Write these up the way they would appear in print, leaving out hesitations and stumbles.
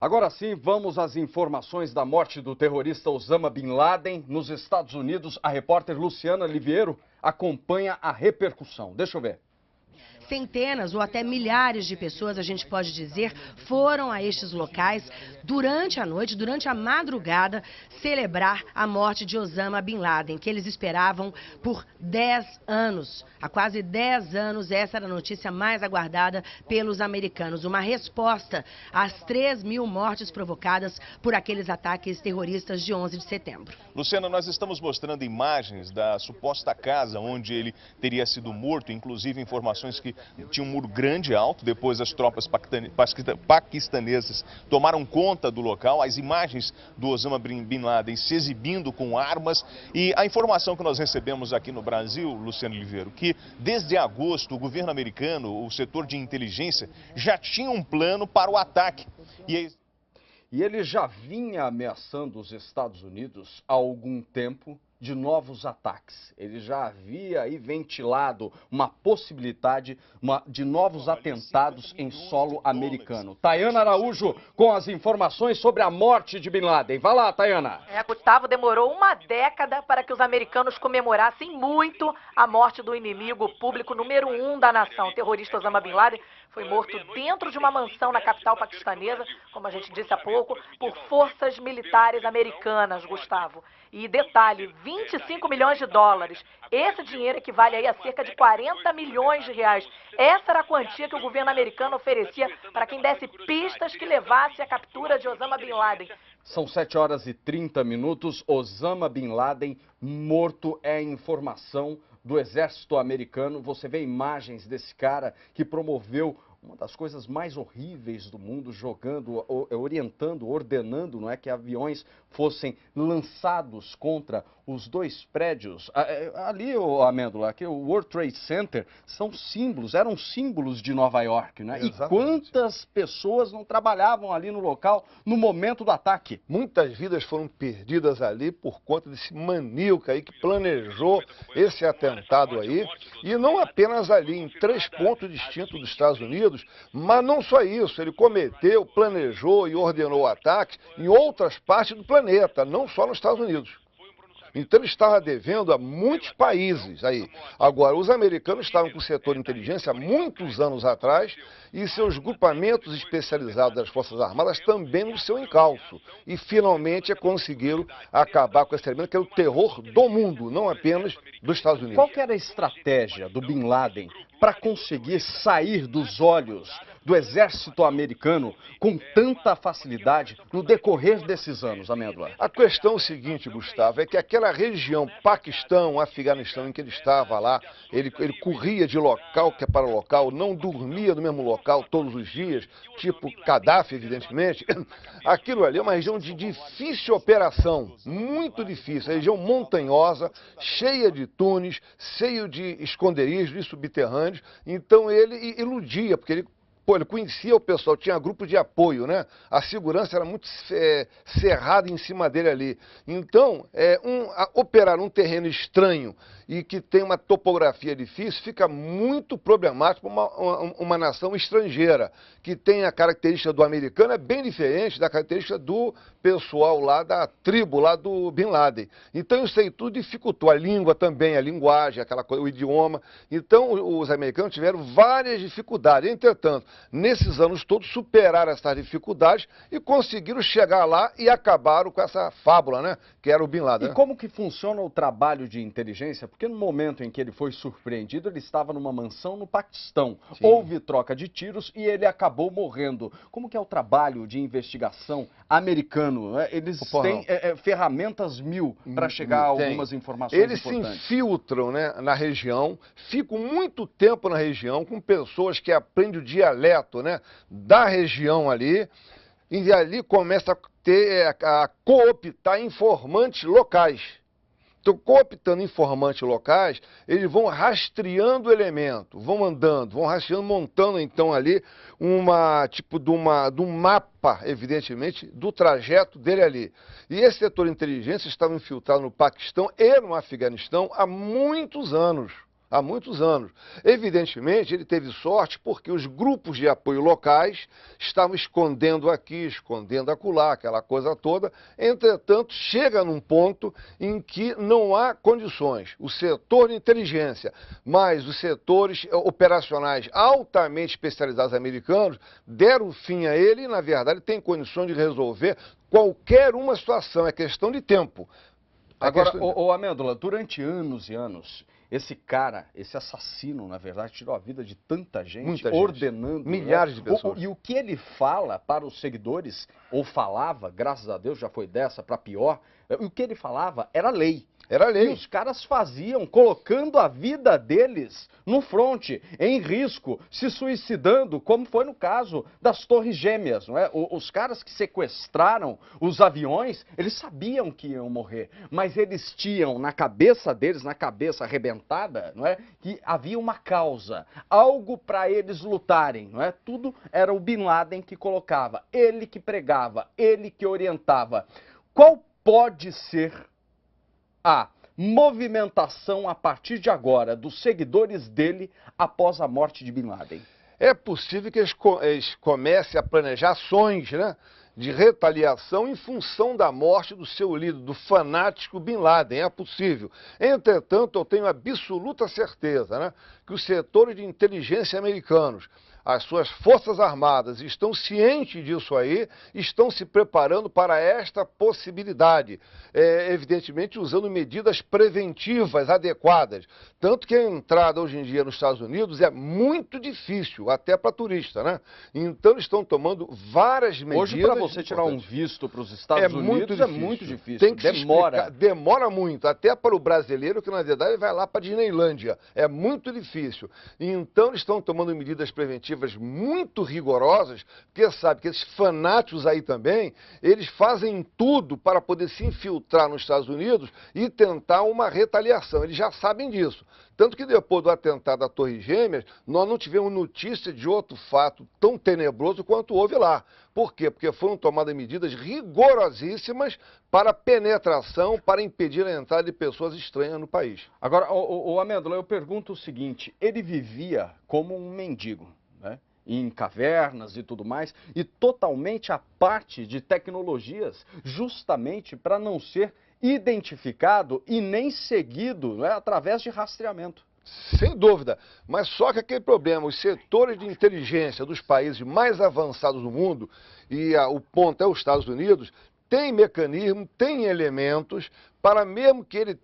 Agora sim, vamos às informações da morte do terrorista Osama Bin Laden nos Estados Unidos. A repórter Luciana Liviero acompanha a repercussão. Deixa eu ver. Centenas ou até milhares de pessoas, a gente pode dizer, foram a estes locais durante a noite, durante a madrugada, celebrar a morte de Osama Bin Laden, que eles esperavam por 10 anos. Há quase 10 anos, essa era a notícia mais aguardada pelos americanos. Uma resposta às 3.000 mortes provocadas por aqueles ataques terroristas de 11 de setembro. Luciana, nós estamos mostrando imagens da suposta casa onde ele teria sido morto, inclusive informações que tinha um muro grande e alto. Depois as tropas paquistanesas tomaram conta do local. As imagens do Osama Bin Laden se exibindo com armas. E a informação que nós recebemos aqui no Brasil, Luciano Liviero, que desde agosto o governo americano, o setor de inteligência, já tinha um plano para o ataque. E ele já vinha ameaçando os Estados Unidos há algum tempo de novos ataques. Ele já havia aí ventilado uma possibilidade de novos atentados em solo americano. Tayana Araújo com as informações sobre a morte de Bin Laden. Vai lá, Tayana. Gustavo, demorou uma década para que os americanos comemorassem muito a morte do inimigo público número 1 da nação. O terrorista Osama Bin Laden foi morto dentro de uma mansão na capital paquistanesa, como a gente disse há pouco, por forças militares americanas, Gustavo. E detalhe, 25 milhões de dólares. Esse dinheiro equivale aí a cerca de 40 milhões de reais. Essa era a quantia que o governo americano oferecia para quem desse pistas que levasse à captura de Osama Bin Laden. São 7h30. Osama Bin Laden morto é informação do exército americano. Você vê imagens desse cara que promoveu uma das coisas mais horríveis do mundo, ordenando, não é, que aviões fossem lançados contra os dois prédios. Ali, Amêndola, aqui, o World Trade Center, eram símbolos de Nova York, né? E quantas pessoas não trabalhavam ali no local no momento do ataque? Muitas vidas foram perdidas ali por conta desse maníaco aí que planejou esse atentado aí. E não apenas ali, em 3 pontos distintos dos Estados Unidos, mas não só isso, ele cometeu, planejou e ordenou ataques em outras partes do planeta, não só nos Estados Unidos. Então ele estava devendo a muitos países aí. Agora, os americanos estavam com o setor de inteligência há muitos anos atrás e seus grupamentos especializados das Forças Armadas também no seu encalço. E finalmente conseguiram acabar com esse elemento que é o terror do mundo, não apenas dos Estados Unidos. Qual que era a estratégia do Bin Laden para conseguir sair dos olhos do exército americano com tanta facilidade no decorrer desses anos, Amêndola? A questão é o seguinte, Gustavo, é que aquela região Paquistão, Afeganistão, em que ele estava lá, ele corria de local que é para local, não dormia no mesmo local todos os dias, tipo Gaddafi, evidentemente. Aquilo ali é uma região de difícil operação, muito difícil, região montanhosa, cheia de túneis, cheio de esconderijos e subterrâneos. Então ele iludia, porque ele conhecia o pessoal, tinha grupo de apoio, né? A segurança era muito cerrada em cima dele ali. Então, operar um terreno estranho e que tem uma topografia difícil fica muito problemático para uma nação estrangeira, que tem a característica do americano, é bem diferente da característica do pessoal lá da tribo, lá do Bin Laden. Então, isso aí tudo dificultou a língua também, a linguagem, aquela coisa, o idioma. Então, os americanos tiveram várias dificuldades. Entretanto, nesses anos todos superaram essas dificuldades e conseguiram chegar lá e acabaram com essa fábula, né? Que era o Bin Laden. E como que funciona o trabalho de inteligência? Porque no momento em que ele foi surpreendido, ele estava numa mansão no Paquistão. Sim. Houve troca de tiros e ele acabou morrendo. Como que é o trabalho de investigação americano? Eles têm ferramentas mil para chegar a algumas informações importantes. Eles se infiltram, né, na região, ficam muito tempo na região com pessoas que aprendem o dialeto, né, da região ali, e ali começa a cooptar informantes locais. Então, cooptando informantes locais, eles vão rastreando o elemento, vão andando, vão rastreando, montando então ali de um mapa, evidentemente, do trajeto dele ali. E esse setor de inteligência estava infiltrado no Paquistão e no Afeganistão há muitos anos. há muitos anos. Evidentemente, ele teve sorte porque os grupos de apoio locais estavam escondendo aqui, escondendo acolá, aquela coisa toda. Entretanto, chega num ponto em que não há condições. O setor de inteligência, mais os setores operacionais altamente especializados americanos, deram fim a ele e, na verdade, tem condições de resolver qualquer uma situação. É questão de tempo. Agora, Amêndola, durante anos e anos, esse cara, esse assassino, na verdade, tirou a vida de tanta gente, Muita gente. ordenando... Milhares de pessoas. E o que ele fala para os seguidores, ou falava, graças a Deus já foi dessa para pior, o que ele falava era lei. Era lei. E os caras faziam, colocando a vida deles no fronte, em risco, se suicidando, como foi no caso das Torres Gêmeas, não é? Os caras que sequestraram os aviões, eles sabiam que iam morrer, mas eles tinham na cabeça deles, na cabeça arrebentada, não é? Que havia uma causa, algo para eles lutarem, não é? Tudo era o Bin Laden que colocava, ele que pregava, ele que orientava. Qual pode ser a movimentação a partir de agora dos seguidores dele após a morte de Bin Laden? É possível que eles comecem a planejar ações, né, de retaliação em função da morte do seu líder, do fanático Bin Laden. É possível. Entretanto, eu tenho absoluta certeza, né, que os setores de inteligência americanos, as suas forças armadas estão cientes disso aí, estão se preparando para esta possibilidade, evidentemente usando medidas preventivas adequadas. Tanto que a entrada hoje em dia nos Estados Unidos é muito difícil, até para turista, né? Então eles estão tomando várias medidas. Hoje, para você tirar um visto para os Estados Unidos, é muito difícil. Tem que demora. Demora muito, até para o brasileiro que na verdade vai lá para a Disneylândia. É muito difícil. Então eles estão tomando medidas preventivas muito rigorosas, porque sabe que esses fanáticos aí também, eles fazem tudo para poder se infiltrar nos Estados Unidos e tentar uma retaliação. Eles já sabem disso. Tanto que depois do atentado à Torre Gêmeas, nós não tivemos notícia de outro fato tão tenebroso quanto houve lá. Por quê? Porque foram tomadas medidas rigorosíssimas para penetração, para impedir a entrada de pessoas estranhas no país. Agora, Amêndola, eu pergunto o seguinte, ele vivia como um mendigo, né? Em cavernas e tudo mais, e totalmente à parte de tecnologias, justamente para não ser identificado e nem seguido, né, através de rastreamento. Sem dúvida, mas só que aquele problema, os setores de inteligência dos países mais avançados do mundo, e o ponto é os Estados Unidos, tem mecanismo, tem elementos para, mesmo que ele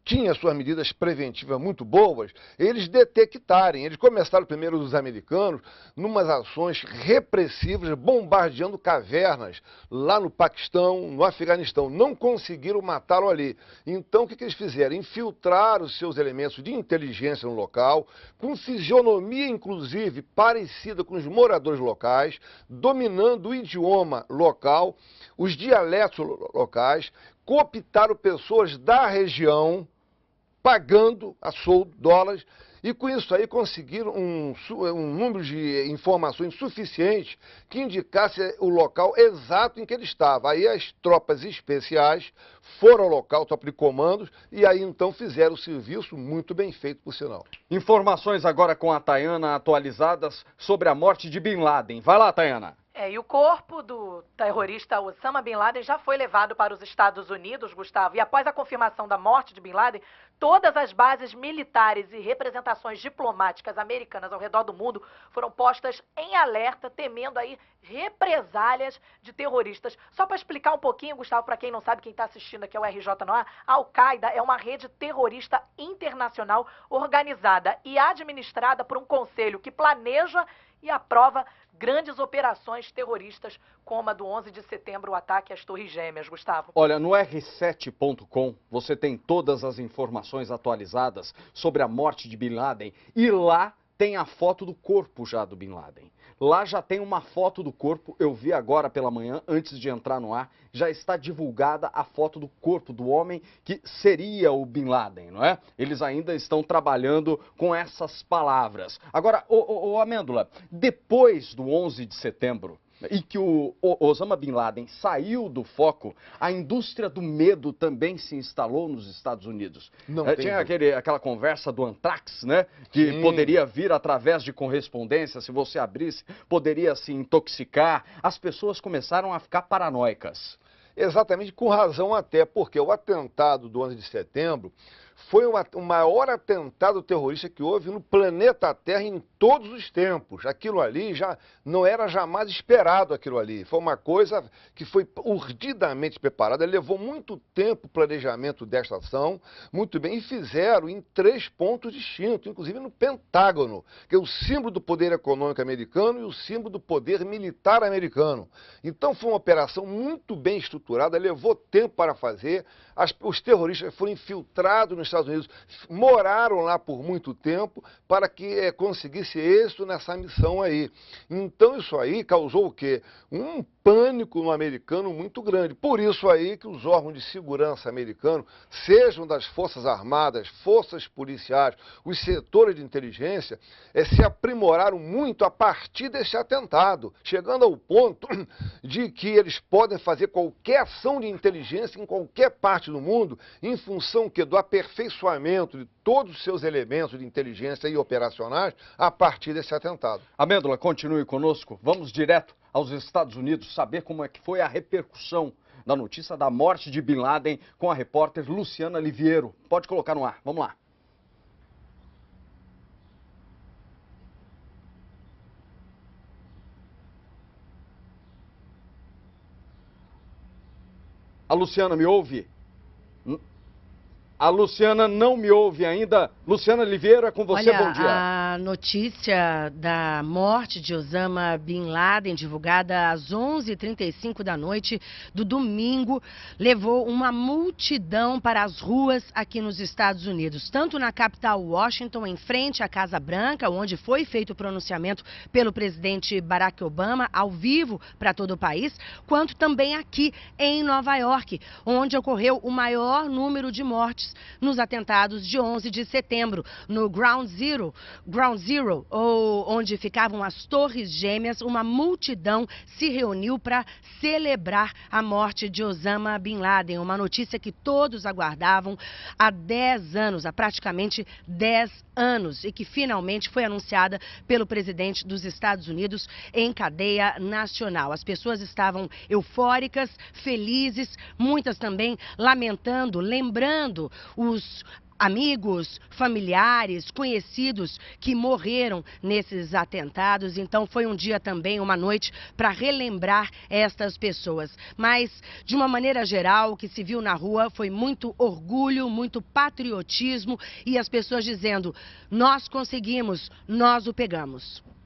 tinha suas medidas preventivas muito boas, eles detectarem. Eles começaram primeiro os americanos numas ações repressivas, bombardeando cavernas lá no Paquistão, no Afeganistão. Não conseguiram matá-lo ali. Então o que eles fizeram? Infiltraram os seus elementos de inteligência no local, com fisionomia inclusive parecida com os moradores locais, dominando o idioma local, os dialetos locais, cooptaram pessoas da região, pagando a soldo dólares, e com isso aí conseguiram um número de informações suficiente que indicasse o local exato em que ele estava. Aí as tropas especiais foram ao local, tropa de comandos, e aí então fizeram o serviço muito bem feito, por sinal. Informações agora com a Tayana, atualizadas sobre a morte de Bin Laden. Vai lá, Tayana. E o corpo do terrorista Osama Bin Laden já foi levado para os Estados Unidos, Gustavo. E após a confirmação da morte de Bin Laden, todas as bases militares e representações diplomáticas americanas ao redor do mundo foram postas em alerta, temendo aí represálias de terroristas. Só para explicar um pouquinho, Gustavo, para quem não sabe, quem está assistindo aqui ao RJ no ar, a Al-Qaeda é uma rede terrorista internacional organizada e administrada por um conselho que planeja e aprova grandes operações terroristas, como a do 11 de setembro, o ataque às Torres Gêmeas, Gustavo. Olha, no r7.com você tem todas as informações atualizadas sobre a morte de Bin Laden, e lá tem a foto do corpo já do Bin Laden. Lá já tem uma foto do corpo, eu vi agora pela manhã, antes de entrar no ar, já está divulgada a foto do corpo do homem que seria o Bin Laden, não é? Eles ainda estão trabalhando com essas palavras. Agora, Amêndola, depois do 11 de setembro, e que o Osama Bin Laden saiu do foco, a indústria do medo também se instalou nos Estados Unidos. Tinha aquela conversa do Anthrax, né? Que poderia vir através de correspondência, se você abrisse, poderia se intoxicar. As pessoas começaram a ficar paranoicas. Exatamente, com razão até, porque o atentado do 11 de setembro foi o maior atentado terrorista que houve no planeta Terra em todos os tempos. Aquilo ali já não era jamais esperado, aquilo ali. Foi uma coisa que foi urdidamente preparada, levou muito tempo o planejamento desta ação, muito bem, e fizeram em 3 pontos distintos, inclusive no Pentágono, que é o símbolo do poder econômico americano e o símbolo do poder militar americano. Então foi uma operação muito bem estruturada, levou tempo para fazer, os terroristas foram infiltrados nos Estados Unidos, moraram lá por muito tempo para que conseguisse êxito nessa missão aí. Então isso aí causou o quê? Um pânico no americano muito grande. Por isso aí que os órgãos de segurança americanos, sejam das Forças Armadas, Forças Policiais, os setores de inteligência, se aprimoraram muito a partir desse atentado, chegando ao ponto de que eles podem fazer qualquer ação de inteligência em qualquer parte do mundo, em função do aperfeiçoamento de todos os seus elementos de inteligência e operacionais a partir desse atentado. Amêndola, continue conosco. Vamos direto aos Estados Unidos saber como é que foi a repercussão da notícia da morte de Bin Laden com a repórter Luciana Liviero. Pode colocar no ar, vamos lá. A Luciana me ouve? A Luciana não me ouve ainda. Luciana Liviero, é com você, Olha, bom dia. A notícia da morte de Osama Bin Laden, divulgada às 11h35 da noite do domingo, levou uma multidão para as ruas aqui nos Estados Unidos, tanto na capital Washington, em frente à Casa Branca, onde foi feito o pronunciamento pelo presidente Barack Obama, ao vivo para todo o país, quanto também aqui em Nova York, onde ocorreu o maior número de mortes nos atentados de 11 de setembro, no Ground Zero, onde ficavam as Torres Gêmeas. Uma multidão se reuniu para celebrar a morte de Osama Bin Laden, uma notícia que todos aguardavam há 10 anos, há praticamente 10 anos, e que finalmente foi anunciada pelo presidente dos Estados Unidos em cadeia nacional. As pessoas estavam eufóricas, felizes, muitas também lamentando, lembrando os amigos, familiares, conhecidos que morreram nesses atentados. Então foi um dia também, uma noite, para relembrar estas pessoas. Mas, de uma maneira geral, o que se viu na rua foi muito orgulho, muito patriotismo e as pessoas dizendo: nós conseguimos, nós o pegamos.